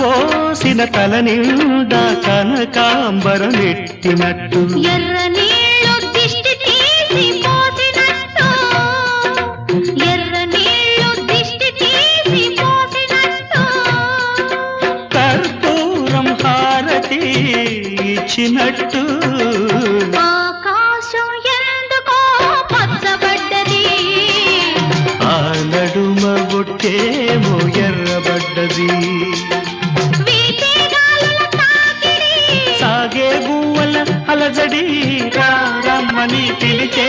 కలబోసిన తల నిండా కనకాంబరమెట్టినట్టు ఎర్ర నీళ్ళు దిష్టి తీసి పోసినట్టు ఎర్ర నీళ్ళు దిష్టి తీసి పోసినట్టు కర్పూరం హారతి ఇచ్చినట్టు ఆకాశం ఎందుకో పచ్చబడ్డది ఆ నడుమ బొట్టేమో ఎర్రబడ్డది వీచే గాలుల తాకిడి సాగే గువ్వల అలజడి రమ్మని పిలిచే